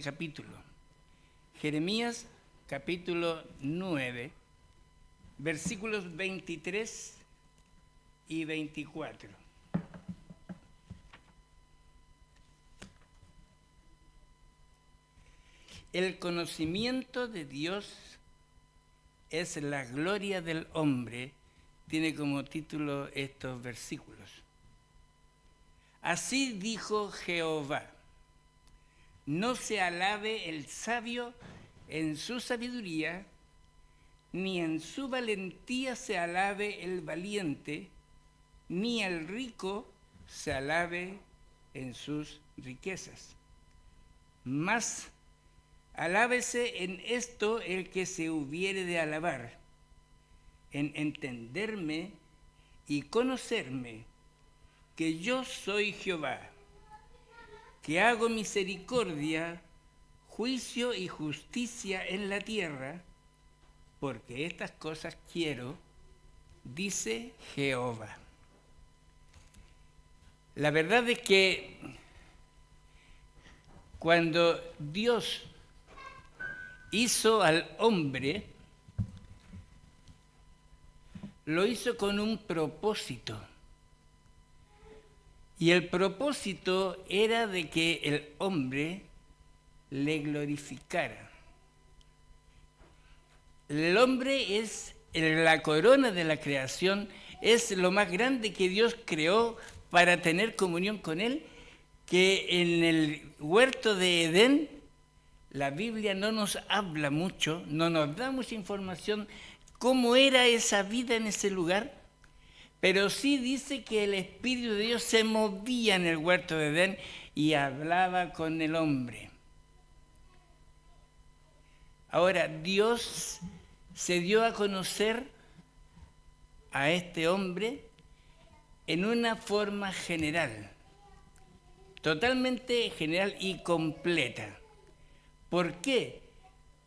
capítulo. Jeremías capítulo 9, versículos 23 y 24. El conocimiento de Dios es la gloria del hombre, tiene como título estos versículos. Así dijo Jehová: no se alabe el sabio en su sabiduría, ni en su valentía se alabe el valiente, ni el rico se alabe en sus riquezas. Mas alábese en esto el que se hubiere de alabar, en entenderme y conocerme, que yo soy Jehová, que hago misericordia, juicio y justicia en la tierra, porque estas cosas quiero, dice Jehová. La verdad es que cuando Dios hizo al hombre, lo hizo con un propósito. Y el propósito era de que el hombre le glorificara. El hombre es la corona de la creación, es lo más grande que Dios creó para tener comunión con Él, que en el huerto de Edén la Biblia no nos habla mucho, no nos da mucha información cómo era esa vida en ese lugar, pero sí dice que el Espíritu de Dios se movía en el huerto de Edén y hablaba con el hombre. Ahora, Dios se dio a conocer a este hombre en una forma general, totalmente general y completa. ¿Por qué?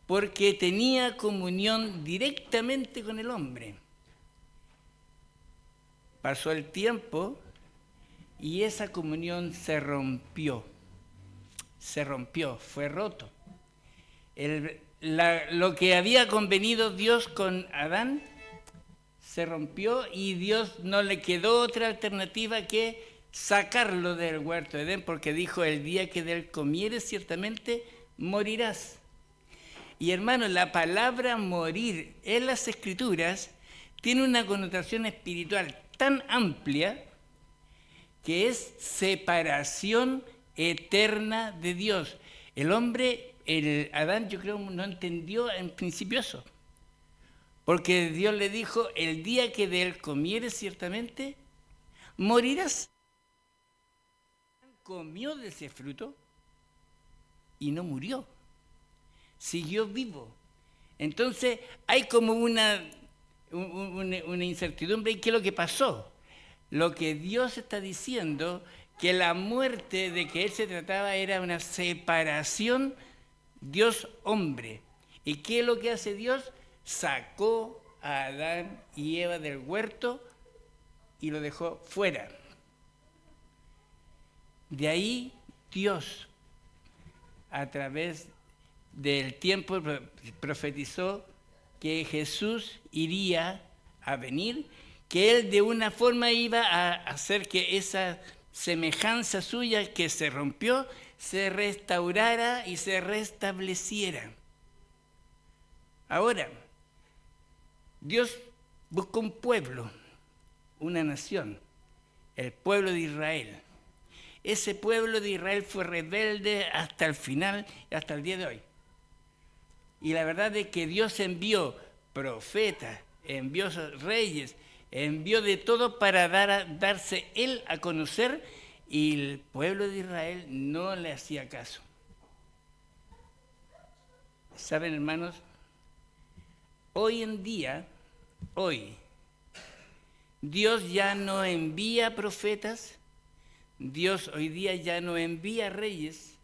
Porque tenía comunión directamente con el hombre. Pasó el tiempo y esa comunión se rompió, fue roto. Lo que había convenido Dios con Adán se rompió y Dios no le quedó otra alternativa que sacarlo del huerto de Edén, porque dijo: el día que de él comieres ciertamente morirás. Y hermano, la palabra morir en las Escrituras tiene una connotación espiritual tan amplia que es separación eterna de Dios. El hombre, Adán, yo creo, no entendió en principio eso, porque Dios le dijo: el día que de él comieres ciertamente morirás. Comió de ese fruto y no murió, siguió vivo. Entonces hay como una incertidumbre. ¿Y qué es lo que pasó? Lo que Dios está diciendo, que la muerte de que él se trataba era una separación Dios-hombre. ¿Y qué es lo que hace Dios? Sacó a Adán y Eva del huerto y lo dejó fuera. De ahí Dios, a través del tiempo, profetizó que Jesús iría a venir, que él de una forma iba a hacer que esa semejanza suya que se rompió se restaurara y se restableciera. Ahora, Dios buscó un pueblo, una nación, el pueblo de Israel. Ese pueblo de Israel fue rebelde hasta el final, hasta el día de hoy. Y la verdad es que Dios envió profetas, envió reyes, envió de todo para darse él a conocer, y el pueblo de Israel no le hacía caso. ¿Saben, hermanos? Hoy en día, Dios ya no envía profetas, Dios hoy día ya no envía reyes,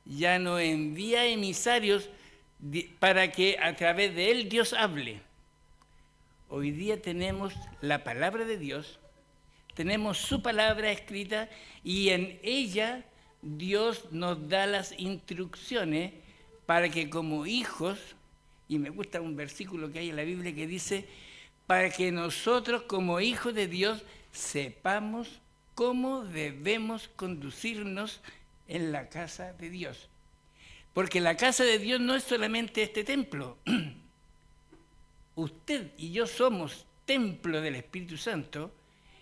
ya no envía emisarios para que a través de él Dios hable. Hoy día tenemos la palabra de Dios, tenemos su palabra escrita, y en ella Dios nos da las instrucciones para que como hijos, y me gusta un versículo que hay en la Biblia que dice, para que nosotros como hijos de Dios sepamos cómo debemos conducirnos en la casa de Dios. Porque la casa de Dios no es solamente este templo. Usted y yo somos templo del Espíritu Santo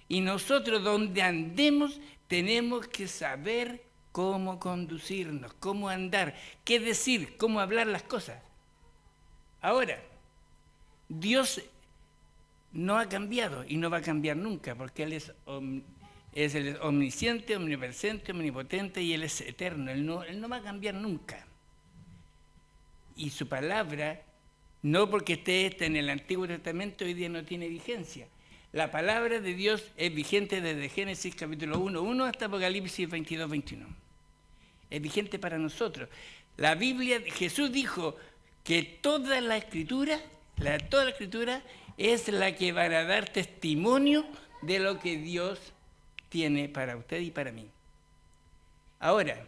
y nosotros donde andemos tenemos que saber cómo conducirnos, cómo andar, qué decir, cómo hablar las cosas. Ahora, Dios no ha cambiado y no va a cambiar nunca porque Él es el omnisciente, omnipresente, omnipotente y Él es eterno. Él no va a cambiar nunca. Y su palabra, no porque esté en el Antiguo Testamento, hoy día no tiene vigencia. La palabra de Dios es vigente desde Génesis capítulo 1 hasta Apocalipsis 22-21. Es vigente para nosotros. La Biblia, Jesús dijo que toda la escritura es la que va a dar testimonio de lo que Dios tiene para usted y para mí. Ahora,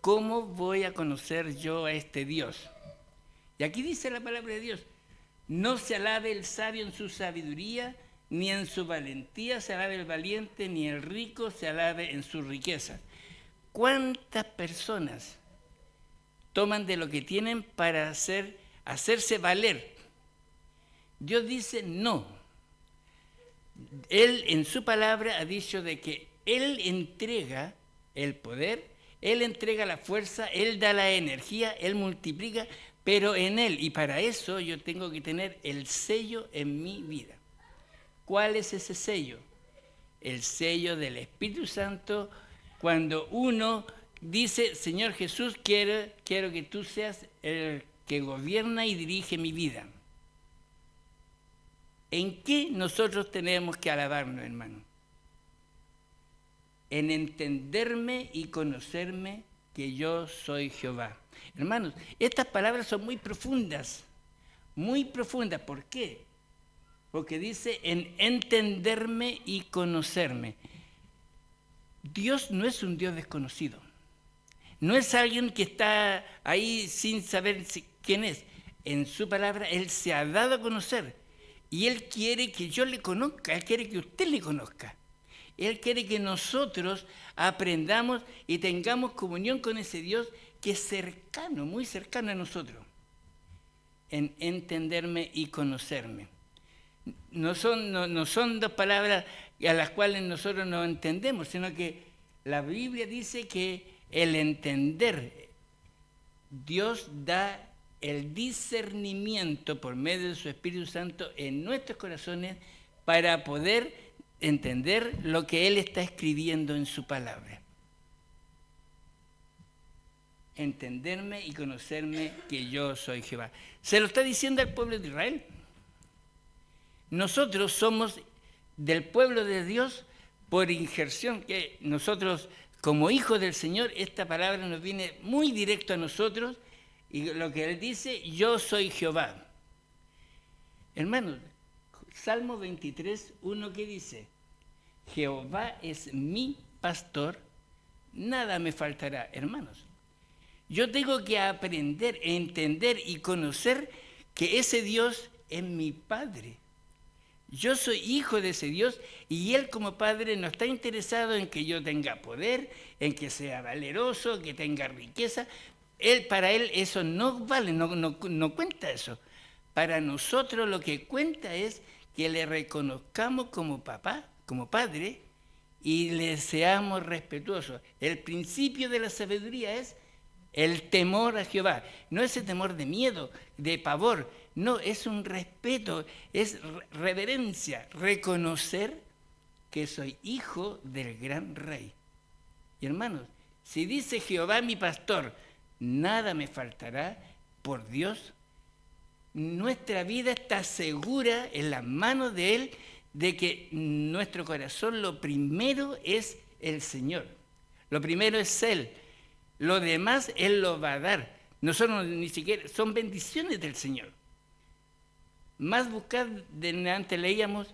¿cómo voy a conocer yo a este Dios? Y aquí dice la palabra de Dios, no se alabe el sabio en su sabiduría, ni en su valentía se alabe el valiente, ni el rico se alabe en su riqueza. ¿Cuántas personas toman de lo que tienen para hacerse valer? Dios dice no. Él en su palabra ha dicho de que Él entrega el poder, Él entrega la fuerza, Él da la energía, Él multiplica, pero en Él, y para eso yo tengo que tener el sello en mi vida. ¿Cuál es ese sello? El sello del Espíritu Santo, cuando uno dice, Señor Jesús, quiero que tú seas el que gobierna y dirige mi vida. ¿En qué nosotros tenemos que alabarnos, hermano? En entenderme y conocerme que yo soy Jehová. Hermanos, estas palabras son muy profundas, muy profundas. ¿Por qué? Porque dice en entenderme y conocerme. Dios no es un Dios desconocido. No es alguien que está ahí sin saber quién es. En su palabra, Él se ha dado a conocer. Y Él quiere que yo le conozca, Él quiere que usted le conozca. Él quiere que nosotros aprendamos y tengamos comunión con ese Dios que es cercano, muy cercano a nosotros. En entenderme y conocerme. No son dos palabras a las cuales nosotros no entendemos, sino que la Biblia dice que el entender, Dios da el discernimiento por medio de su Espíritu Santo en nuestros corazones para poder entender lo que Él está escribiendo en su palabra. Entenderme y conocerme que yo soy Jehová. Se lo está diciendo al pueblo de Israel. Nosotros somos del pueblo de Dios por injerción, que nosotros como hijos del Señor, esta palabra nos viene muy directo a nosotros y lo que Él dice, yo soy Jehová. Hermanos, Salmo 23, 1 que dice, Jehová es mi pastor, nada me faltará. Hermanos, yo tengo que aprender, entender y conocer que ese Dios es mi Padre. Yo soy hijo de ese Dios y Él como Padre no está interesado en que yo tenga poder, en que sea valeroso, que tenga riqueza. Para Él eso no vale, no cuenta eso. Para nosotros lo que cuenta es que le reconozcamos como papá, como Padre, y le seamos respetuosos. El principio de la sabiduría es el temor a Jehová. No ese temor de miedo, de pavor. No, es un respeto, es reverencia, reconocer que soy hijo del gran rey. Y hermanos, si dice Jehová mi pastor, nada me faltará, por Dios, nuestra vida está segura en las manos de Él de que nuestro corazón lo primero es el Señor. Lo primero es Él. Lo demás Él lo va a dar. Nosotros ni siquiera, son bendiciones del Señor. Más buscad, antes leíamos,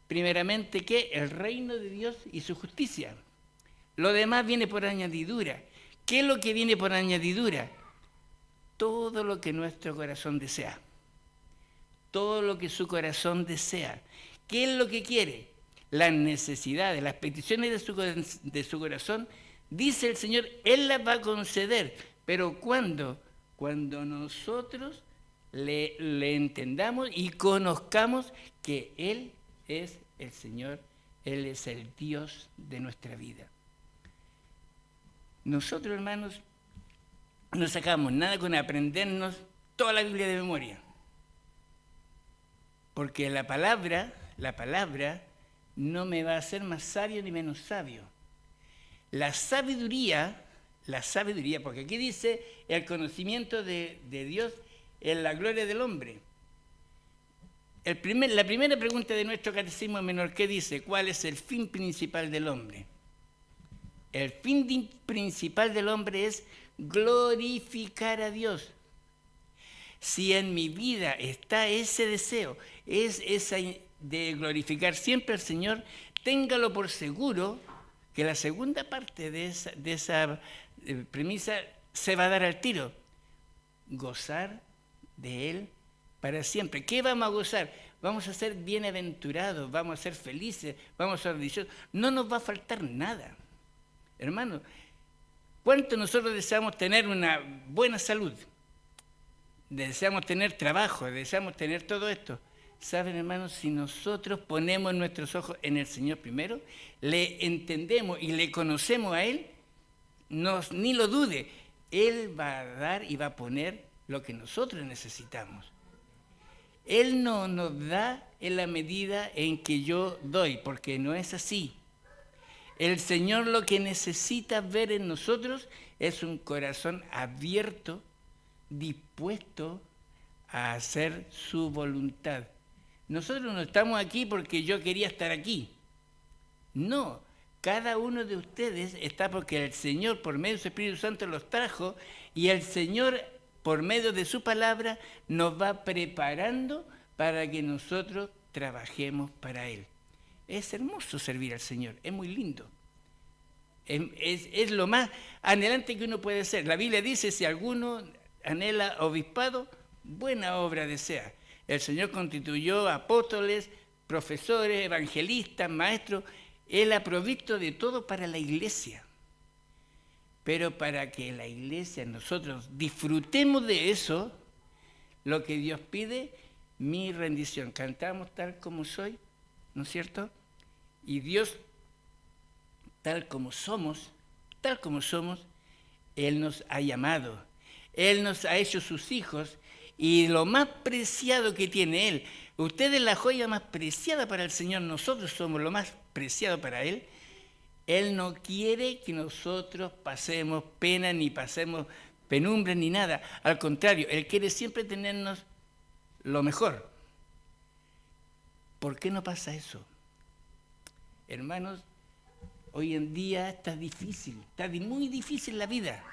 primeramente que el reino de Dios y su justicia. Lo demás viene por añadidura. ¿Qué es lo que viene por añadidura? Todo lo que nuestro corazón desea. Todo lo que su corazón desea. ¿Qué es lo que quiere? Las necesidades, las peticiones de su corazón, dice el Señor, Él las va a conceder. Pero ¿cuándo? Cuando nosotros le entendamos y conozcamos que Él es el Señor, Él es el Dios de nuestra vida. Nosotros, hermanos, no sacamos nada con aprendernos toda la Biblia de memoria. Porque la palabra no me va a hacer más sabio ni menos sabio. La sabiduría, porque aquí dice el conocimiento de Dios en la gloria del hombre. La primera pregunta de nuestro catecismo menor, ¿qué dice? ¿Cuál es el fin principal del hombre? El fin principal del hombre es glorificar a Dios. Si en mi vida está ese deseo, es esa de glorificar siempre al Señor, téngalo por seguro que la segunda parte de esa premisa se va a dar al tiro. Gozar de Él para siempre. ¿Qué vamos a gozar? Vamos a ser bienaventurados, vamos a ser felices, vamos a ser dichosos. No nos va a faltar nada. Hermano, ¿cuánto nosotros deseamos tener una buena salud? Deseamos tener trabajo, deseamos tener todo esto. ¿Saben, hermanos? Si nosotros ponemos nuestros ojos en el Señor primero, le entendemos y le conocemos a Él, ni lo dude, Él va a dar y va a poner lo que nosotros necesitamos. Él no nos da en la medida en que yo doy, porque no es así. El Señor lo que necesita ver en nosotros es un corazón abierto, dispuesto a hacer su voluntad. Nosotros no estamos aquí porque yo quería estar aquí. No, cada uno de ustedes está porque el Señor por medio de su Espíritu Santo los trajo y el Señor por medio de su palabra nos va preparando para que nosotros trabajemos para Él. Es hermoso servir al Señor, es muy lindo. Es lo más anhelante que uno puede ser. La Biblia dice, si alguno anhela obispado, buena obra desea. El Señor constituyó apóstoles, profesores, evangelistas, maestros. Él ha provisto de todo para la iglesia. Pero para que la iglesia, nosotros disfrutemos de eso, lo que Dios pide, mi rendición. Cantamos tal como soy, ¿no es cierto? Y Dios, tal como somos, Él nos ha llamado. Él nos ha hecho sus hijos y lo más preciado que tiene Él. Usted es la joya más preciada para el Señor, nosotros somos lo más preciado para Él. Él no quiere que nosotros pasemos pena, ni pasemos penumbra, ni nada. Al contrario, Él quiere siempre tenernos lo mejor. ¿Por qué no pasa eso? Hermanos, hoy en día está difícil, está muy difícil la vida.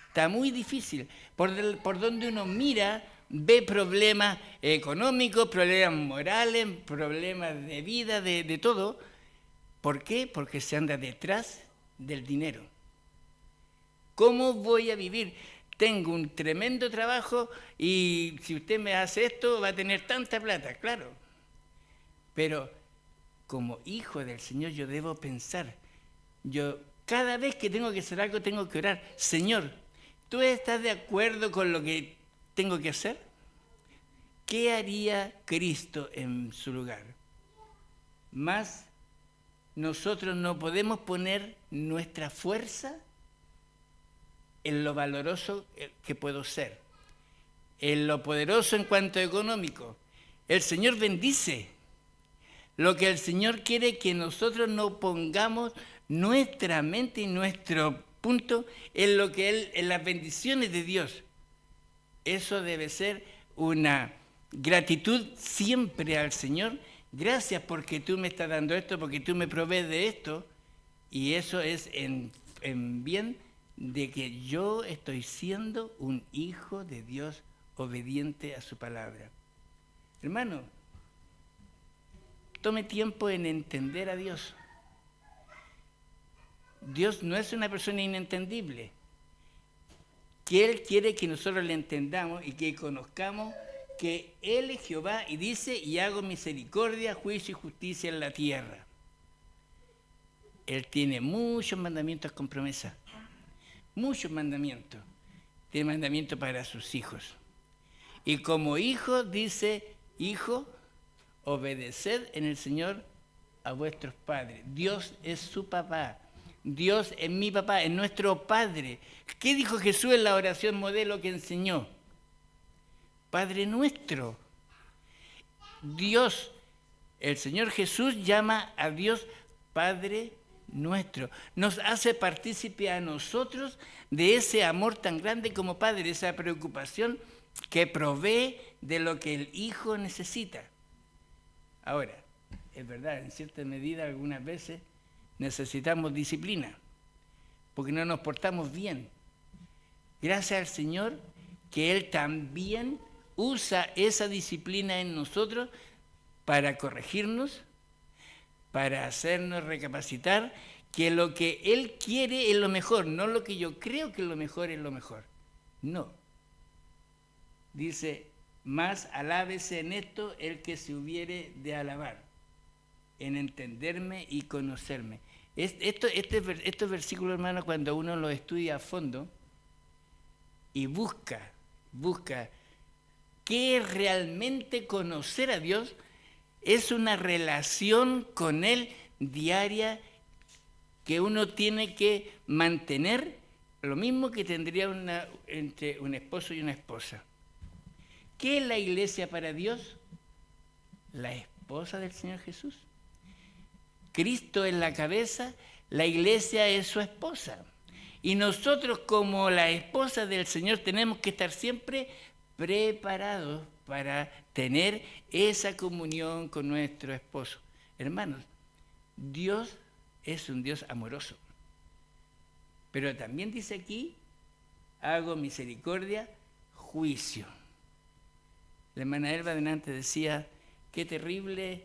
Está muy difícil. Por donde uno mira, ve problemas económicos, problemas morales, problemas de vida, de todo. ¿Por qué? Porque se anda detrás del dinero. ¿Cómo voy a vivir? Tengo un tremendo trabajo y si usted me hace esto va a tener tanta plata, claro. Pero como hijo del Señor yo debo pensar, yo cada vez que tengo que hacer algo tengo que orar, Señor, ¿tú estás de acuerdo con lo que tengo que hacer? ¿Qué haría Cristo en su lugar? Más nosotros no podemos poner nuestra fuerza en lo valoroso que puedo ser, en lo poderoso en cuanto a económico. El Señor bendice. Lo que el Señor quiere que nosotros no pongamos nuestra mente y nuestro punto en lo que Él, en las bendiciones de Dios. Eso debe ser una gratitud siempre al Señor. Gracias porque tú me estás dando esto, porque tú me provees de esto. Y eso es en bien de que yo estoy siendo un hijo de Dios obediente a su palabra. Hermano, tome tiempo en entender a Dios. Dios no es una persona inentendible. que Él quiere que nosotros le entendamos y que conozcamos que Él es Jehová y dice, y hago misericordia, juicio y justicia en la tierra. Él tiene muchos mandamientos con promesa, muchos mandamientos. Tiene mandamientos para sus hijos. Y como hijo dice, hijo, obedeced en el Señor a vuestros padres. Dios es su papá. Dios es mi papá, es nuestro Padre. ¿Qué dijo Jesús en la oración modelo que enseñó? Padre nuestro. Dios, el Señor Jesús llama a Dios Padre nuestro. Nos hace partícipe a nosotros de ese amor tan grande como Padre, esa preocupación que provee de lo que el Hijo necesita. Ahora, es verdad, en cierta medida algunas veces necesitamos disciplina, porque no nos portamos bien. Gracias al Señor que Él también usa esa disciplina en nosotros para corregirnos, para hacernos recapacitar que lo que Él quiere es lo mejor, no lo que yo creo que es lo mejor es lo mejor. No. Dice, más alábese en esto el que se hubiere de alabar, en entenderme y conocerme. Estos versículos, hermanos, cuando uno los estudia a fondo y busca qué es realmente conocer a Dios, es una relación con Él diaria que uno tiene que mantener, lo mismo que tendría entre un esposo y una esposa. ¿Qué es la iglesia para Dios? La esposa del Señor Jesús. Cristo es la cabeza, la iglesia es su esposa. Y nosotros como la esposa del Señor tenemos que estar siempre preparados para tener esa comunión con nuestro esposo. Hermanos, Dios es un Dios amoroso. Pero también dice aquí, hago misericordia, juicio. La hermana Elba delante decía, qué terrible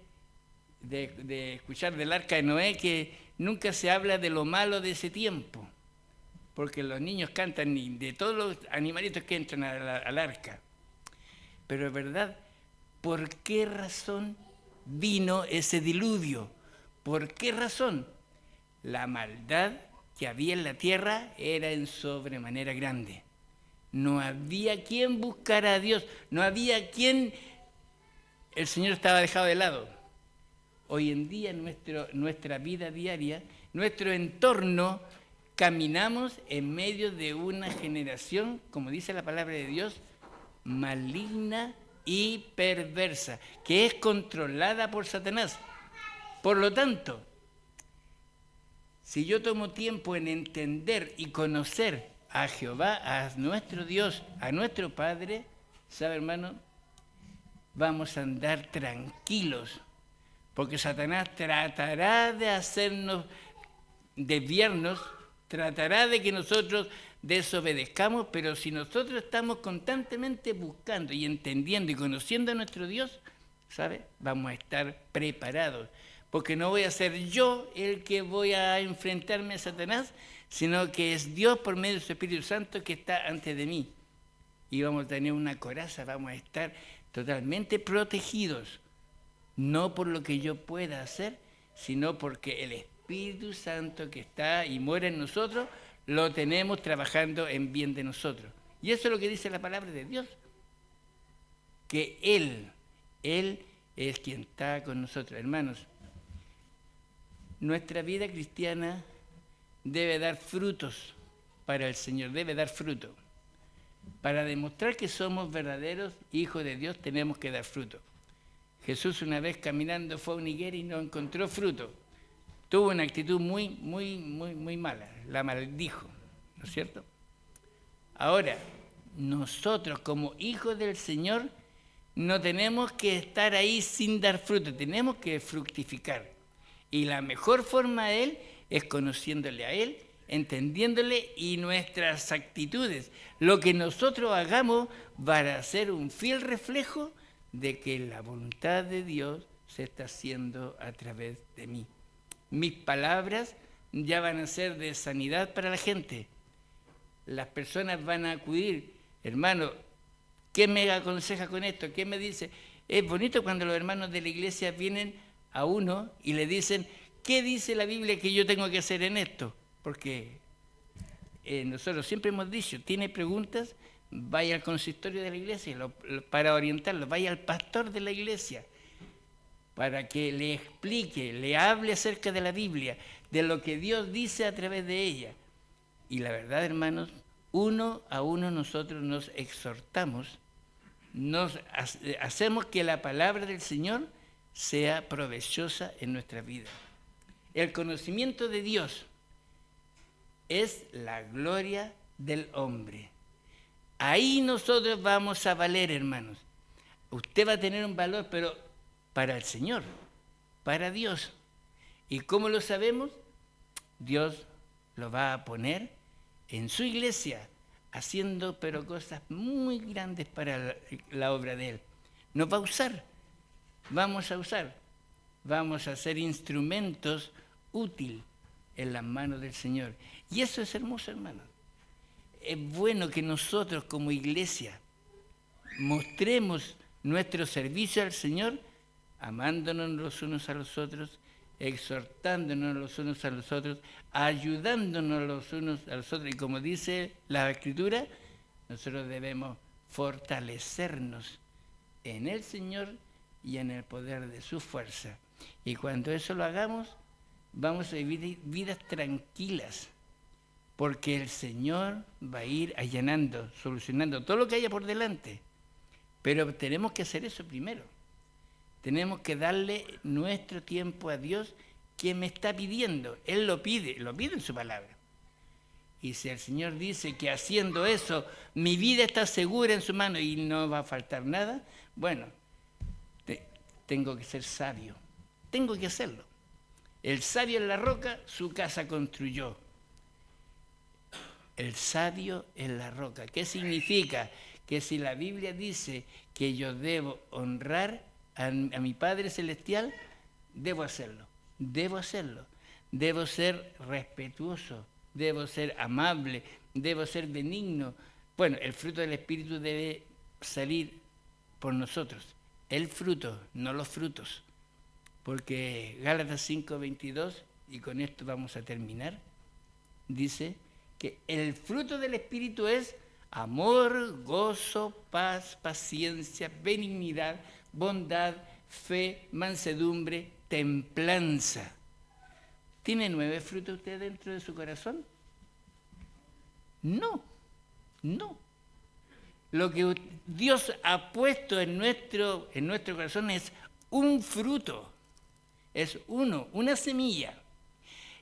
de escuchar del arca de Noé que nunca se habla de lo malo de ese tiempo, porque los niños cantan de todos los animalitos que entran al arca. Pero es verdad, ¿por qué razón vino ese diluvio? ¿Por qué razón? La maldad que había en la tierra era en sobremanera grande. No había quien buscara a Dios, no había quien, el Señor estaba dejado de lado. Hoy en día en nuestra vida diaria, nuestro entorno, caminamos en medio de una generación, como dice la palabra de Dios, maligna y perversa, que es controlada por Satanás. Por lo tanto, si yo tomo tiempo en entender y conocer a Jehová, a nuestro Dios, a nuestro Padre, ¿sabe, hermano? Vamos a andar tranquilos, porque Satanás tratará de hacernos desviarnos, tratará de que nosotros desobedezcamos, pero si nosotros estamos constantemente buscando y entendiendo y conociendo a nuestro Dios, ¿sabe? Vamos a estar preparados, porque no voy a ser yo el que voy a enfrentarme a Satanás, sino que es Dios por medio de su Espíritu Santo que está ante de mí. Y vamos a tener una coraza, vamos a estar totalmente protegidos, no por lo que yo pueda hacer, sino porque el Espíritu Santo que está y mora en nosotros, lo tenemos trabajando en bien de nosotros. Y eso es lo que dice la palabra de Dios, que Él es quien está con nosotros. Hermanos, nuestra vida cristiana debe dar frutos para el Señor, debe dar fruto. Para demostrar que somos verdaderos hijos de Dios tenemos que dar fruto. Jesús una vez caminando fue a una higuera y no encontró fruto. Tuvo una actitud muy mala, la maldijo, ¿no es cierto? Ahora, nosotros como hijos del Señor no tenemos que estar ahí sin dar fruto, tenemos que fructificar. Y la mejor forma de Él es conociéndole a Él, entendiéndole y nuestras actitudes. Lo que nosotros hagamos va a ser un fiel reflejo de que la voluntad de Dios se está haciendo a través de mí. Mis palabras ya van a ser de sanidad para la gente. las personas van a acudir. Hermano, ¿qué me aconseja con esto? ¿Qué me dice? Es bonito cuando los hermanos de la iglesia vienen a uno y le dicen, ¿qué dice la Biblia que yo tengo que hacer en esto? Porque nosotros siempre hemos dicho, tiene preguntas, vaya al consistorio de la iglesia para orientarlo, vaya al pastor de la iglesia para que le explique, le hable acerca de la Biblia, de lo que Dios dice a través de ella. Y la verdad, hermanos, uno a uno nosotros nos exhortamos, hacemos que la palabra del Señor sea provechosa en nuestra vida. El conocimiento de Dios es la gloria del hombre. Ahí nosotros vamos a valer, hermanos. Usted va a tener un valor, pero para el Señor, para Dios. ¿Y cómo lo sabemos? Dios lo va a poner en su iglesia, haciendo pero cosas muy grandes para la obra de Él. Nos va a usar, vamos a ser instrumentos útiles en las manos del Señor. Y eso es hermoso, hermano. Es bueno que nosotros como iglesia mostremos nuestro servicio al Señor, amándonos los unos a los otros, exhortándonos los unos a los otros, ayudándonos los unos a los otros. Y como dice la Escritura, nosotros debemos fortalecernos en el Señor y en el poder de su fuerza. Y cuando eso lo hagamos, vamos a vivir vidas tranquilas, porque el Señor va a ir allanando, solucionando todo lo que haya por delante. Pero tenemos que hacer eso primero. Tenemos que darle nuestro tiempo a Dios, que me está pidiendo. Él lo pide en su palabra. Y si el Señor dice que haciendo eso, mi vida está segura en su mano y no va a faltar nada, bueno, tengo que ser sabio. Tengo que hacerlo. El sabio en la roca, su casa construyó. El sabio en la roca. ¿Qué significa? Que si la Biblia dice que yo debo honrar a mi Padre Celestial, debo hacerlo. Debo ser respetuoso, debo ser amable, debo ser benigno. Bueno, el fruto del Espíritu debe salir por nosotros. El fruto, no los frutos. Porque Gálatas 5:22, y con esto vamos a terminar, dice que el fruto del Espíritu es amor, gozo, paz, paciencia, benignidad, bondad, fe, mansedumbre, templanza. ¿Tiene 9 frutos usted dentro de su corazón? No. Lo que Dios ha puesto en nuestro corazón es un fruto, es una semilla.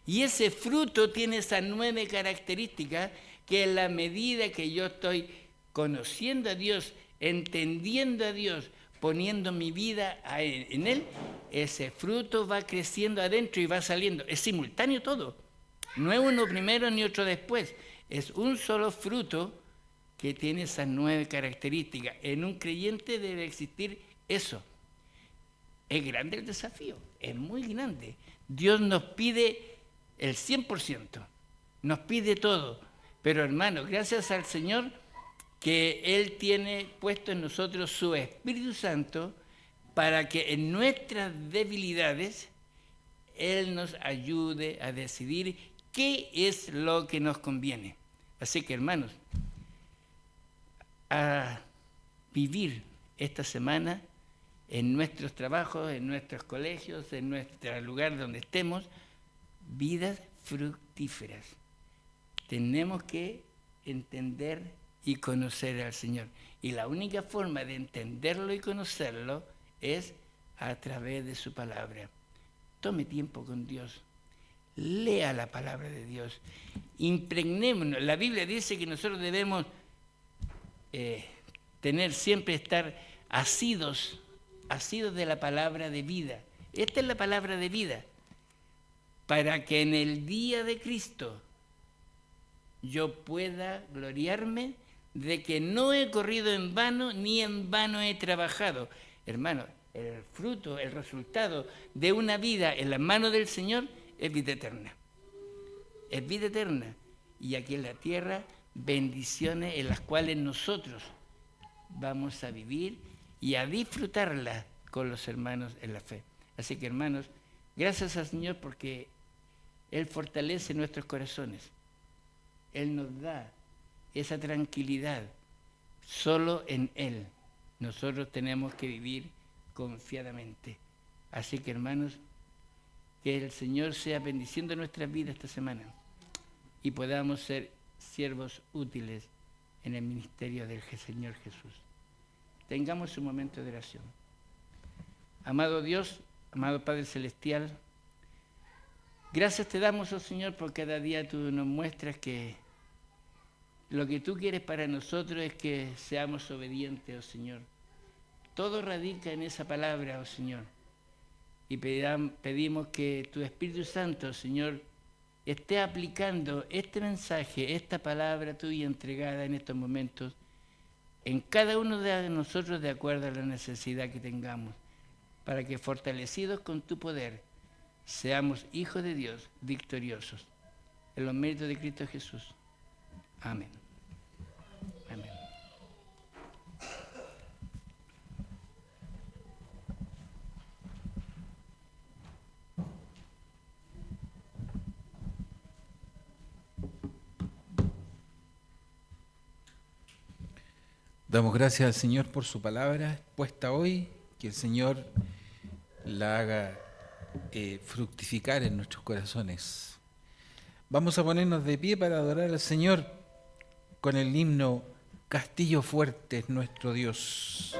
Y ese fruto tiene esas 9 características que en la medida que yo estoy conociendo a Dios, entendiendo a Dios, poniendo mi vida en Él, ese fruto va creciendo adentro y va saliendo. Es simultáneo todo. No es uno primero ni otro después. Es un solo fruto que tiene esas 9 características. En un creyente debe existir eso. Es grande el desafío, es muy grande. Dios nos pide el 100%, nos pide todo. Pero hermanos, gracias al Señor que Él tiene puesto en nosotros su Espíritu Santo para que en nuestras debilidades Él nos ayude a decidir qué es lo que nos conviene. Así que hermanos, a vivir esta semana en nuestros trabajos, en nuestros colegios, en nuestro lugar donde estemos, vidas fructíferas. Tenemos que entender y conocer al Señor. Y la única forma de entenderlo y conocerlo es a través de su palabra. Tome tiempo con Dios. Lea la palabra de Dios. Impregnémonos. La Biblia dice que nosotros debemos siempre estar asidos de la palabra de vida. Esta es la palabra de vida. Para que en el día de Cristo yo pueda gloriarme de que no he corrido en vano, ni en vano he trabajado. Hermano, el fruto, el resultado de una vida en las manos del Señor es vida eterna. Es vida eterna. Y aquí en la tierra bendiciones en las cuales nosotros vamos a vivir y a disfrutarlas con los hermanos en la fe. Así que, hermanos, gracias al Señor porque Él fortalece nuestros corazones. Él nos da esa tranquilidad. Solo en Él nosotros tenemos que vivir confiadamente. Así que, hermanos, que el Señor sea bendiciendo nuestras vidas esta semana y podamos ser siervos útiles en el ministerio del Señor Jesús. Tengamos un momento de oración. Amado Dios, amado Padre Celestial, gracias te damos, oh Señor, por cada día tú nos muestras que lo que tú quieres para nosotros es que seamos obedientes, oh Señor. Todo radica en esa palabra, oh Señor. Y pedimos que tu Espíritu Santo, Señor, esté aplicando este mensaje, esta palabra tuya entregada en estos momentos, en cada uno de nosotros de acuerdo a la necesidad que tengamos, para que fortalecidos con tu poder, seamos hijos de Dios victoriosos. En los méritos de Cristo Jesús. Amén. Amén. Damos gracias al Señor por su palabra expuesta hoy, que el Señor la haga fructificar en nuestros corazones. Vamos a ponernos de pie para adorar al Señor con el himno Castillo fuerte es nuestro Dios.